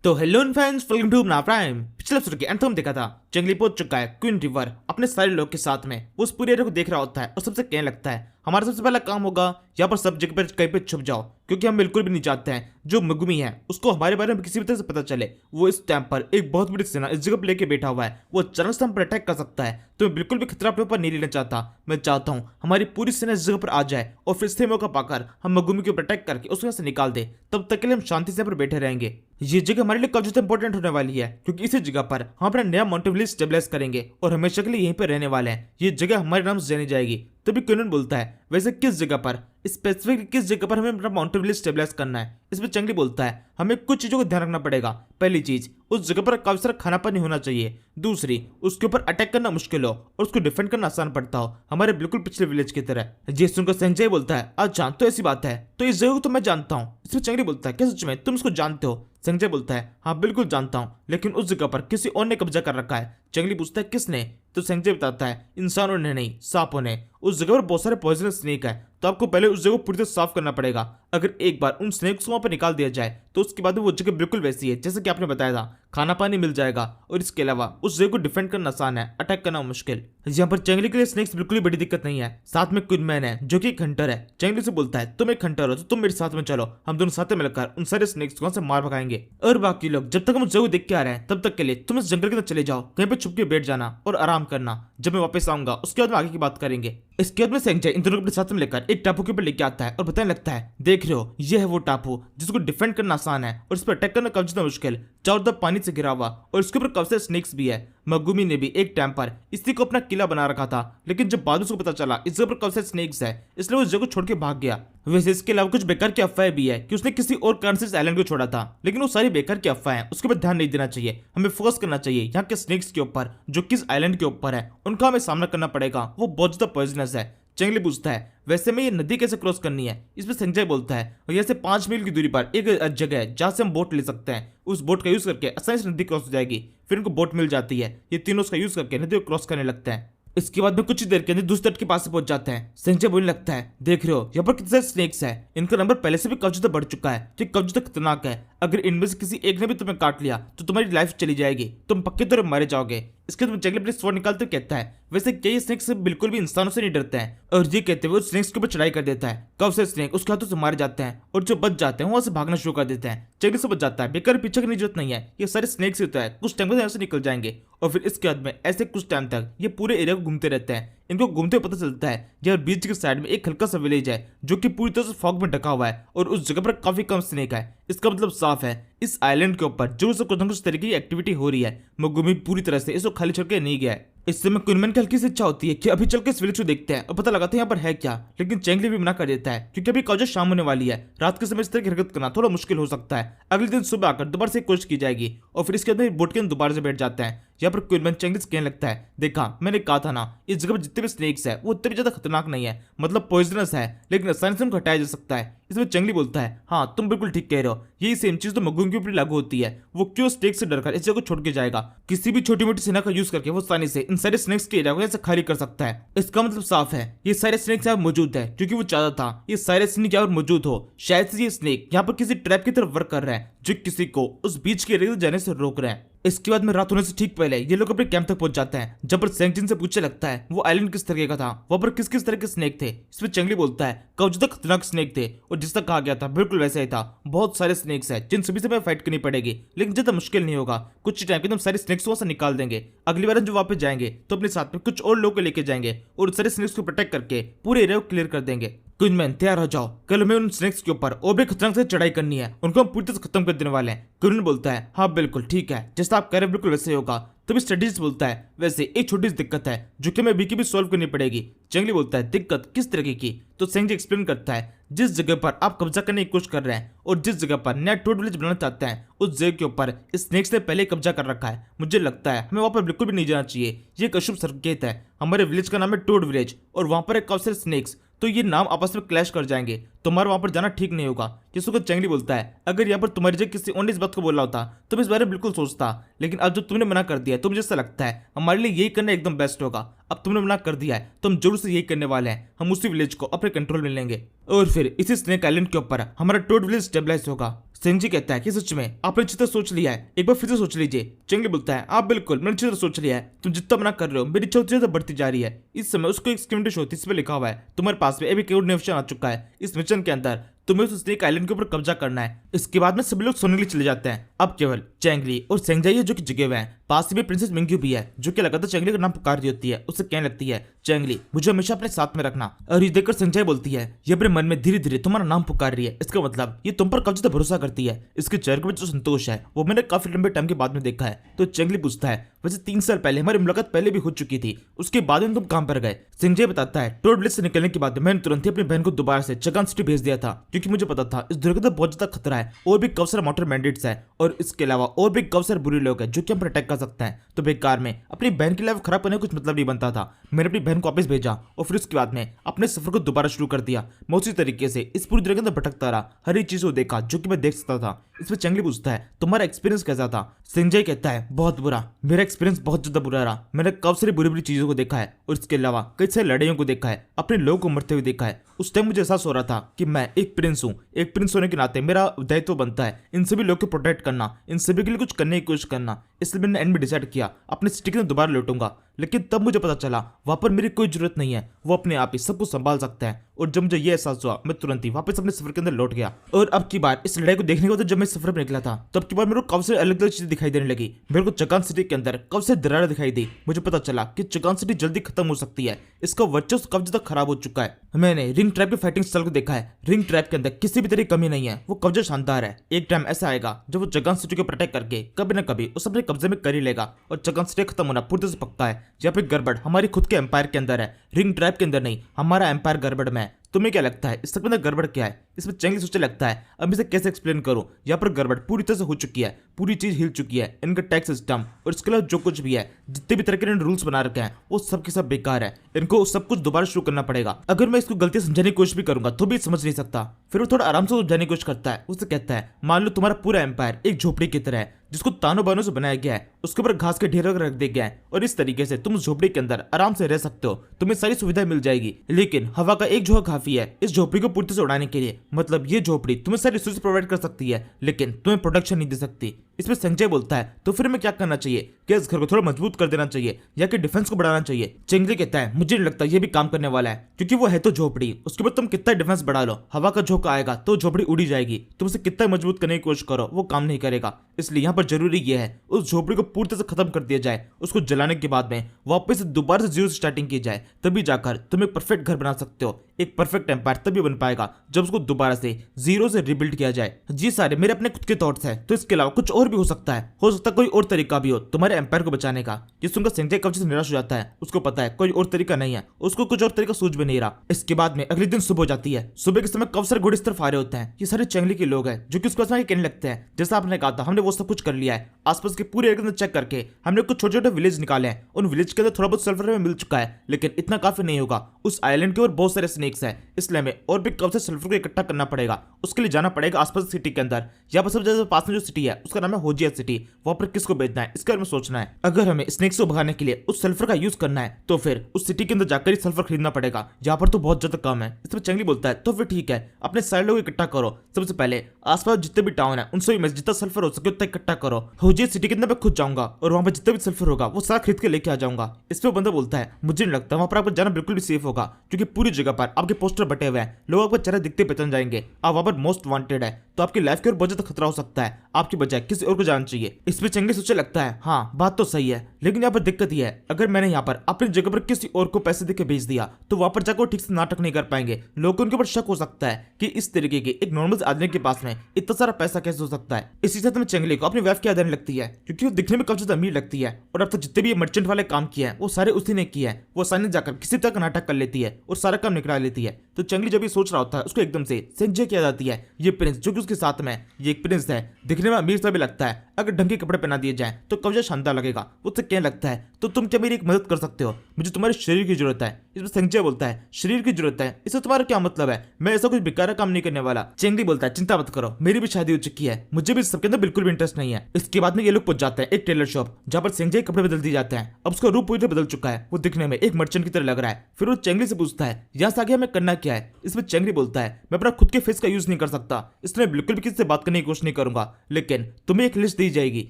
तो hello friends, welcome to अपना prime. पिछले एपिसोड के अंत में देखा था जंगली पहुंच चुका है क्वीन रिवर अपने सारे लोग के साथ में। वो उस पूरे एरिया को देख रहा होता है और सबसे कहने लगता है हमारा सबसे पहला काम होगा यहाँ पर सब जगह पर कहीं पे छुप जाओ, क्योंकि हम बिल्कुल भी नहीं चाहते हैं जो मगुमी है उसको हमारे बारे में किसी भी तरह से पता चले। वो इस टाइम पर एक बहुत बड़ी सेना इस जगह पर लेके बैठा हुआ है, वो अचानक से हम पर अटैक कर सकता है। तो मैं बिल्कुल भी खतरा अपने ऊपर नहीं लेना चाहता। मैं चाहता हूँ हमारी पूरी सेना इस जगह पर आ जाए और फिर से मौका पाकर हम मगुमी के ऊपर अटैक करके उसको यहाँ से निकाल दे। तब तक के लिए हम शांति से पर बैठे रहेंगे। ये जगह हमारे लिए काफी ज्यादा इंपॉर्टेंट होने वाली है, क्योंकि इसी जगह पर हम अपना नया माउंटेन विलेज स्टेबलाइज करेंगे और हमेशा के लिए यहीं पर रहने वाले हैं। ये जगह हमारे नाम से जानी जाएगी। तभी क्यूनन बोलता है वैसे किस जगह पर, स्पेसिफिक किस जगह पर हमें अपना माउंटेन विलेज स्टेबलाइज करना है। इसमें चंगली बोलता है हमें कुछ चीजों को ध्यान रखना पड़ेगा। पहली चीज, उस जगह पर काफी सारा खाना पानी होना चाहिए। दूसरी, उसके ऊपर अटैक करना मुश्किल हो और उसको डिफेंड करना आसान पड़ता हो, हमारे बिल्कुल पिछले विलेज की तरह। ये सुनकर संजय बोलता है आज जान तो ऐसी बात है, तो इस जगह को तो मैं जानता हूँ। इसमें चंगली बोलता है क्या सच में तुम इसको जानते हो? संजय बोलता है हाँ बिल्कुल जानता हूँ, लेकिन उस जगह पर किसी और ने कब्जा कर रखा है। चंगली पूछता है किसने? तो संजय बताता है इंसानों ने नहीं, सांपों ने। उस जगह पर बहुत सारे पॉइजनस स्नेक है, तो आपको पहले उस जगह को पूरी तरह साफ करना पड़ेगा। अगर एक बार उन स्नेक्स को वहां पर निकाल दिया जाए तो उसके बाद वो जगह बिल्कुल वैसी है जैसे कि आपने बताया था, खाना पानी मिल जाएगा और इसके अलावा उस जगह को डिफेंड करना आसान है, अटैक करना मुश्किल। यहाँ पर चंगली के लिए स्नेक्स बिल्कुल भी बड़ी दिक्कत नहीं है। साथ में क्वीनमैन है जो कि एक हंटर है। चंगली से बोलता है तुम एक हंटर हो तो तुम मेरे साथ में चलो, हम दोनों साथ में मिलकर उन सारे स्नेक्स को वहां से मार भगाएंगे। और बाकी लोग जब तक हम जगह देख के आ रहे हैं तब तक के लिए तुम इस जंगल के अंदर चले जाओ, कहीं पे छुप के बैठ जाना और आराम करना। जब मैं वापस आऊंगा उसके बाद में आगे की बात करेंगे। इसके बाद में संजय इन दोनों को अपने साथ में लेकर एक टापू के ऊपर लेके आता है और बताने लगता है देख रहे हो ये है वो टापू जिसको डिफेंड करना आसान है और इस पर अटैक करना काफी ज्यादा मुश्किल। चारों तरफ पानी से घिरा हुआ और इसके ऊपर काफी सारे स्नेक्स भी है। मगुमी ने भी एक टाइम पर इसी को अपना किला बना रखा था, लेकिन जब बाद में उसको पता चला इस जगह पर काफी सारे स्नेक्स है, इसलिए वो इस जगह को छोड़ के भाग गया। वैसे इसके अलावा कुछ बेकार की अफवाह भी है कि उसने किसी और कारण से इस आइलैंड को छोड़ा था, लेकिन वो सारी बेकार की अफवाह है, उसके ऊपर ध्यान नहीं देना चाहिए। हमें फोकस करना चाहिए यहाँ के स्नेक्स के ऊपर जो किस आइलैंड के ऊपर है, उनका हमें सामना करना पड़ेगा। वो बहुत ज्यादा पॉइजनस है। चंगली पूछता है वैसे में ये नदी कैसे क्रॉस करनी है? इसमें संजय बोलता है और यहाँ से 5 मील की दूरी पर एक जगह है जहाँ से हम बोट ले सकते हैं। उस बोट का यूज करके आसानी से नदी क्रॉस हो जाएगी। फिर इनको बोट मिल जाती है, ये तीनों उसका यूज करके नदी को क्रॉस करने लगते हैं। इसके बाद में कुछ ही देर के अंदर दूसरे तट के पास से पहुंच जाते हैं। संजय बोलने लगता है देख रहे हो यहाँ पर कितने सारे स्नेक्स है, इनका नंबर पहले से भी काफी ज्यादा बढ़ चुका है, जो काफी ज्यादा खतरनाक है। अगर इनमें से किसी एक ने भी तुम्हें काट लिया तो तुम्हारी लाइफ चली जाएगी, तुम पक्के तौर पर मारे जाओगे। इसके बाद जंगली अपने स्वॉर्ड निकालते हुए कहता है वैसे क्या ये स्नेक्स बिल्कुल भी इंसानों से नहीं डरते हैं? और ये कहते हुए स्नेक्स के ऊपर चढ़ाई कर देता है। काफी सारे स्नेक उसके हाथों से मारे जाते हैं और जो बच जाते हैं वहां से भागना शुरू कर देते हैं। जंगली से बच जाता है, बेकार पीछे की जरूरत नहीं है, ये सारे स्नेक्स ही होता है, कुछ टाइम यहाँ से निकल जाएंगे। और फिर इसके बाद में ऐसे कुछ टाइम तक ये पूरे एरिया को घूमते रहते हैं। इनको घूमते हुए पता चलता है यहाँ बीच के साइड में एक हल्का सा विलेज है जो कि पूरी तरह से फॉग में ढका हुआ है और उस जगह पर काफी कम स्नेक है। इसका मतलब साफ है इस आइलैंड के ऊपर जरूर से कुछ न कुछ तरीके की एक्टिविटी हो रही है। मगुमी पूरी तरह से इसको खाली छोड़ के नहीं गया है। इससे में क्वीनमैन की हल्की सी इच्छा होती है कि अभी चल के इस विलेज को देखते हैं और पता लगाते हैं यहाँ पर है क्या, लेकिन चंगली भी मना कर देता है क्योंकि अभी काफी शाम होने वाली है। रात के समय इस तरह की हरकत करना थोड़ा मुश्किल हो सकता है। अगले दिन सुबह आकर दोबारा से कोशिश की जाएगी और फिर इसके अंदर बोट के अंदर दोबारा से बैठ जाते हैं। यहाँ पर क्वीनमैन चंगली से कहने लगता है देखा मैंने कहा था ना, इस जगह पर जितने भी स्नेक्स है वो उतने भी ज्यादा खतरनाक नहीं है, मतलब पॉइजनस है, लेकिन आसानी से उनको हटाया जा सकता है। इसमें चंगली बोलता है हाँ तुम बिल्कुल ठीक कह रहे हो, यही सेम चीज तो मगुम के ऊपर लागू होती है। वो क्यों स्नेक से डरकर इस जगह को छोड़ के जाएगा? किसी भी छोटी मोटी सेना का यूज करके वो आसानी से इन सारे स्नेक्स के एरिया को ऐसे खाली कर सकता है। इसका मतलब साफ है ये सारे स्नेक्स यहाँ मौजूद है, क्योंकि वो चाहता था ये सारे स्नेक यहाँ पर मौजूद हो। शायद से ये स्नेक यहाँ पर किसी ट्रैप की तरफ वर्क कर रहे हैं जो किसी को उस बीच के एरिया जाने से रोक रहे हैं। इसके बाद में रात होने से ठीक पहले ये लोग अपने कैंप तक पहुंच जाते हैं, जब पर सेंगजिन से पूछने लगता है वो आइलैंड किस तरह का था, वहां पर किस किस तरह के स्नेक थे। इसमें चंगली बोलता है काफी ज्यादा खतरनाक स्नेक थे और जिस तक कहा गया था बिल्कुल वैसा ही था। बहुत सारे स्नेक्स है जिन सभी से हमें फाइट करनी पड़ेगी, लेकिन ज्यादा मुश्किल नहीं होगा। कुछ टाइम के अंदर सारे स्नेक्स वहां से निकाल देंगे। अगली बार जो वापस जाएंगे तो अपने साथ में कुछ और लोग को लेके जाएंगे और सारे स्नेक्स को प्रोटेक्ट करके पूरे एरिया को क्लियर कर देंगे। क्वीनमैन तैयार हो जाओ, कल हमें उन स्नेक्स के ऊपर और भी खतरनाक से चढ़ाई करनी है, उनको हम पूरी तरह से खत्म कर देने वाले हैं। क्वीनमैन बोलता है हाँ बिल्कुल ठीक है, जैसा आप कह रहे हैं बिल्कुल वैसे ही होगा। तभी स्टडीज बोलता है वैसे एक छोटी सी दिक्कत है जो कि हमें बीकी भी सॉल्व करनी पड़ेगी। चंगली बोलता है दिक्कत किस तरीके की? तो सेंजी एक्सप्लेन करता है जिस जगह पर आप कब्जा करने की कोशिश कर रहे हैं और जिस जगह पर नया टोड विलेज बनाना चाहते हैं उस जगह के ऊपर स्नेक्स ने पहले कब्जा कर रखा है। मुझे लगता है हमें वहां पर बिल्कुल भी नहीं जाना चाहिए, ये एक अशुभ संकेत है। हमारे विलेज का नाम है टोड विलेज और वहां पर एक काफी सारे स्नेक्स, तो ये नाम आपस में क्लैश कर जाएंगे, तुम्हारा वहां पर जाना ठीक नहीं होगा। जिसको चंगली बोलता है अगर यहाँ पर तुम्हारी जगह किसी और ने इस बात को बोला होता तो मैं इस बारे में बिल्कुल सोचता, लेकिन अब जो तुमने मना कर दिया तो मुझे ऐसा लगता है हमारे लिए यही करना एकदम बेस्ट होगा। अब तुमने मना कर दिया है तो हम जरूर से यही करने वाले हैं, हम उसी विलेज को अपने कंट्रोल में लेंगे और फिर इसी स्नेक आइलैंड के ऊपर हमारा टोड विलेज स्टेबलाइज होगा। सेंजी कहता है कि सच में आपने अच्छी तरह सोच लिया है, एक बार फिर से सोच लीजिए। चेंगली बोलता है आप बिल्कुल, मैंने अच्छी तरह सोच लिया है, तुम जितना मना कर रहे हो मेरी इच्छा उतनी ज्यादा बढ़ती जा रही है। इस समय उसको एक स्क्रीन होती है, इस पे लिखा हुआ है तुम्हारे पास में अभी कोड मिशन आ चुका है, इस मिशन के अंदर तुम्हें उस स्नेक आइलैंड के ऊपर कब्जा करना है। इसके बाद में सभी लोग सोने के लिए चले जाते हैं। अब केवल चेंगली और सेंगजाई है जो कि जगे हुए हैं। पास में प्रिंसेस मिंग्यू भी है जो कि लगातार चेंगली का नाम पुकार रही होती है। उससे कहने लगती है चेंगली मुझे हमेशा अपने साथ में रखना। और ये देखकर सेंगजाई बोलती है ये अपने मन में धीरे धीरे तुम्हारा नाम पुकार रही है, इसका मतलब ये तुम पर काफी ज्यादा भरोसा करती है। इसके चेहरे पर जो संतोष है वो मैंने काफी लंबे टाइम के बाद में देखा है। तो चेंगली पूछता है वैसे 3 साल पहले हमारी मुलाकात पहले भी हो चुकी थी, उसके बाद में तुम कहां पर गए? सेंगजाई बताता है टोड विलेज से निकलने के बाद मैंने तुरंत ही अपनी बहन को दोबारा से चगान सिटी भेज दिया था, क्योंकि मुझे पता था इस दुर्ग का बहुत ज्यादा खतरा है और भी काफी सारे मोटर मैंडेट्स है और इसके अलावा और भी काफी सारे बुरे लोग हैं जो कि हम पर अटैक कर सकते हैं। तो बेकार में अपनी बहन की लाइफ खराब करने का कुछ मतलब नहीं बनता था। मैंने अपनी बहन को वापस भेजा और फिर उसके बाद में अपने सफर को दोबारा शुरू कर दिया। मैं उसी तरीके से इस पूरी दुनिया के अंदर भटकता रहा, हर एक चीज को देखा जो कि मैं देख सकता था। इसमें चेंगली पूछता है तुम्हारा एक्सपीरियंस कैसा था? संजय कहता है बहुत बुरा, मेरा एक्सपीरियंस बहुत ज्यादा बुरा रहा। मैंने काफी सारी बुरी बुरी चीजों को देखा है और इसके अलावा कई सारी लड़ाइयों को देखा है, अपने लोगों को मरते हुए देखा है। उस टाइम मुझे एहसास हो रहा था कि मैं एक प्रिंस हूँ, एक प्रिंस होने के नाते मेरा दायित्व बनता है इन सभी लोगों को प्रोटेक्ट करना, इन सभी के लिए कुछ करने की कोशिश करना। इसलिए मैंने एंड में डिसाइड किया अपने सिटी के अंदर दोबारा लौटूंगा। लेकिन तब मुझे पता चला वहां पर मेरी कोई जरूरत नहीं है, वो अपने आप ही सब कुछ संभाल सकता है। और जब मुझे ये एहसास हुआ मैं तुरंत ही वापस अपने सफर के अंदर लौट गया। और अब की बार इस लड़ाई को देखने के बाद जब मैं सफर पर निकला था तो अब की बार मेरे को काफी सारी अलग अलग चीजें दिखाई देने लगी। मेरे को चगान सिटी के अंदर काफी सारी दरारें दिखाई दी। मुझे पता चला कि चगान सिटी जल्दी खत्म हो सकती है, इसका वर्चस्व काफी ज्यादा खराब हो चुका है। मैंने रिंग ट्रैप के फाइटिंग स्टाइल को देखा है, रिंग ट्रैप के अंदर किसी भी तरह की कमी नहीं है, वो कब्जा शानदार है। एक टाइम ऐसा आएगा जब वो चगान सिटी को प्रोटेक्ट करके कभी ना कभी उस अपने कब्जे में कर ही लेगा और चगान सिटी खत्म होना पूरी तरह से पक्का है। यहाँ पे गड़बड़ हमारी खुद के एम्पायर के अंदर है, रिंग ट्रैप के अंदर नहीं। हमारा एम्पायर गड़बड़ में है। तुम्हें क्या लगता है इस तक अंदर गड़बड़ क्या है? इसमें चेंगली सोचने लगता है अब इसे कैसे एक्सप्लेन करूं। यहाँ पर गड़बड़ पूरी तरह से हो चुकी है, पूरी चीज हिल चुकी है। इनका टैक्स सिस्टम और इसके अलावा जो कुछ भी है, जितने भी तरह के रूल्स बना रखे हैं वो सब के सब बेकार है। इनको सब कुछ दोबारा शुरू करना पड़ेगा। अगर मैं इसको गलती समझाने की कोशिश भी करूंगा तो भी समझ नहीं सकता। फिर वो थोड़ा आराम से समझाने की कोशिश करता है। उससे कहता है मान लो तुम्हारा पूरा एम्पायर एक झोपड़ी की तरह है जिसको तानों बानों से बनाया गया है, उसके ऊपर घास के ढेर रख दिए गए हैं और इस तरीके से तुम झोपड़ी के अंदर आराम से रह सकते हो, तुम्हें सारी सुविधाएं मिल जाएगी। लेकिन हवा का एक झोंका काफी है इस झोपड़ी को पूरी तरह से उड़ाने के लिए। मतलब ये झोपड़ी तुम्हें सारी रिसोर्स प्रोवाइड कर सकती है लेकिन तुम्हें प्रोटेक्शन नहीं दे सकती। इसमें संजय बोलता है तो फिर हमें क्या करना चाहिए? क्या इस घर को थोड़ा मजबूत कर देना चाहिए या कि डिफेंस को बढ़ाना चाहिए? चेंगली कहता है मुझे नहीं लगता ये भी काम करने वाला है, क्योंकि वो है तो झोपड़ी, उसके बाद तुम कितना डिफेंस बढ़ा लो, हवा का झोंका आएगा तो झोपड़ी उड़ी जाएगी। तुम उसे कितना मजबूत करने की कोशिश करो वो काम नहीं करेगा। इसलिए यहाँ पर जरूरी यह है उस झोपड़ी को पूरी तरह से खत्म कर दिया जाए, उसको जलाने के बाद में वापस से दोबारा से जीरो से स्टार्टिंग की जाए, तभी जाकर तुम एक परफेक्ट घर बना सकते हो। एक परफेक्ट एम्पायर तभी बन पाएगा जब उसको दोबारा से जीरो से रिबिल्ड किया जाए। जी सारे मेरे अपने खुद के थॉट्स हैं, तो इसके अलावा कुछ और भी हो सकता है कोई और तरीका भी हो तुम्हारे एम्पायर को बचाने का। ये सुनकर संजय कब्जे से निराश हो जाता है। उसको पता है कोई और तरीका नहीं है, उसको कुछ और तरीका सूझ भी नहीं रहा। इसके बाद में अगले दिन सुबह हो जाती है। सुबह के समय काफी सारे घोड़े इस तरफ आ रहे होते हैं। ये सारे चेंगली के लोग हैं जो कि उसके पास कहने लगते हैं जैसा आपने कहा था हमने वो सब कुछ कर लिया है। आसपास के पूरे एरिया चेक करके हमने कुछ छोटे छोटे विलेज निकाले हैं। उन विलेज के अंदर थोड़ा बहुत सल्फर में मिल चुका है, लेकिन इतना काफी नहीं होगा। उस आइलैंड के ऊपर बहुत सारे स्नेक्स हैं, इसलिए हमें और भी काफी सारे सल्फर को इकट्ठा करना पड़ेगा। उसके लिए जाना पड़ेगा आसपास सिटी के अंदर। यहाँ पर सबसे पास में जो सिटी है उसका नाम है होजिया सिटी। वहां पर किसको भेजना है इसके बारे में सोचना है। अगर हमें स्नेक्स को भगाने के लिए उस सल्फर का यूज करना है तो फिर उस सिटी के अंदर जाकर ही सल्फर खरीदना पड़ेगा, जहाँ पर तो बहुत ज्यादा कम है। इसमें चेंगली बोलता है तो फिर ठीक है, अपने सारे लोग इकट्ठा करो। सबसे पहले आसपास जितने भी टाउन है उनसे भी जितना सल्फर हो सके उतना इकट्ठा करो। होजिया सिटी के अंदर मैं खुद जाऊंगा और वहां पर जितना भी सल्फर होगा वो सारा खरीद के लेके आ जाऊंगा। इस पे बंदा बोलता है मुझे नहीं लगता वहां पर आपको जाना बिल्कुल भी सेफ होगा, क्योंकि पूरी जगह पर आपके पोस्टर बटे हुए हैं, लोग आपको चेहरा दिखते पहचान जाएंगे। आप वहां पर मोस्ट वांटेड है, तो आपकी लाइफ की ओर बहुत ज्यादा खतरा हो सकता है। आपकी बजाय किसी और को जाना चाहिए। इसमें चेंगली सोचने लगता है हाँ बात तो सही है, लेकिन यहाँ पर दिक्कत यह है अगर मैंने यहाँ पर अपनी जगह पर किसी और को पैसे देकर भेज दिया तो वहां पर जाकर ठीक से नाटक नहीं कर पाएंगे। लोगों को उनके ऊपर शक हो सकता है कि इस तरीके के एक नॉर्मल आदमी के पास में इतना सारा पैसा कैसे हो सकता है। इसी साथ में चेंगली को अपनी वाइफ की याद आने लगती है, क्योंकि वो दिखने में काफी ज्यादा अमीर लगती है और अब तक जितने भी मर्चेंट वाले काम किए हैं वो सारे उसी ने किए हैं। वो आसानी जाकर किसी तरह का नाटक कर लेती है और सारा काम निकला लेती है। तो चेंगली जब ये सोच रहा होता है उसको एकदम से संजय की याद आती है। ये प्रिंस जो कि उसके साथ में ये एक प्रिंस है, दिखने में अमीर सा भी लगता है। अगर ढंग के कपड़े पहना दिए जाए तो कब्जा शानदार लगेगा। उससे कहने लगता है तो तुम क्या मेरी एक मदद कर सकते हो? मुझे तुम्हारे शरीर की जरूरत है। इसमें संजय बोलता है शरीर की जरूरत है, इससे तुम्हारा क्या मतलब है? मैं ऐसा कुछ बेकार काम नहीं करने वाला। चेंगली बोलता है चिंता मत करो, मेरी भी शादी हो चुकी है, मुझे भी इस सबके अंदर बिल्कुल भी इंटरेस्ट नहीं है। इसके बाद में ये लोग पहुंच जाते हैं एक टेलर शॉप, जहाँ पर संजय कपड़े बदल दिए जाते हैं। अब उसका रूप पूरी तरह बदल चुका है, वो दिखने में एक मर्चेंट की तरह लग रहा है। फिर वो चेंगली से पूछता है यहाँ से आगे हमें करना क्या है? इसमें चेंगली बोलता है मैं अपना खुद के फेस का यूज नहीं कर सकता, इसलिए बिल्कुल भी किसी से बात करने की कोशिश नहीं करूंगा, लेकिन तुम्हें एक लिस्ट दी जाएगी,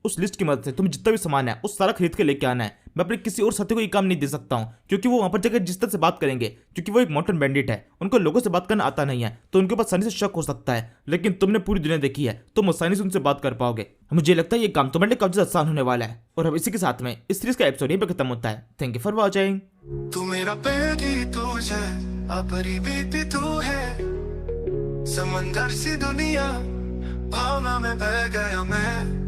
उस लिस्ट की मदद से तुम्हें जितना भी सामान है उस सारा खरीद के लेके आना है। मैं अपने किसी और साथी को ये काम नहीं दे सकता हूँ, क्योंकि वो वहां पर जाकर जिस तरह से बात करेंगे, क्योंकि वो एक मॉडर्न बैंडिट है, उनको लोगों से बात करना आता नहीं है, तो उनके पास आसानी से शक हो सकता है। लेकिन तुमने पूरी दुनिया देखी है, तुम आसानी से उनसे बात कर पाओगे। मुझे लगता है ये काम तुम्हारे लिए काफी ज्यादा आसान होने वाला है। और अब इसी के साथ में इस सीरीज का एपिसोड यहीं पर खत्म होता है। Thank you for watching. तू मेरा बेटी तू है, अपनी बेटी तू है, समंदर सी दुनिया भावना में बह गया मैं।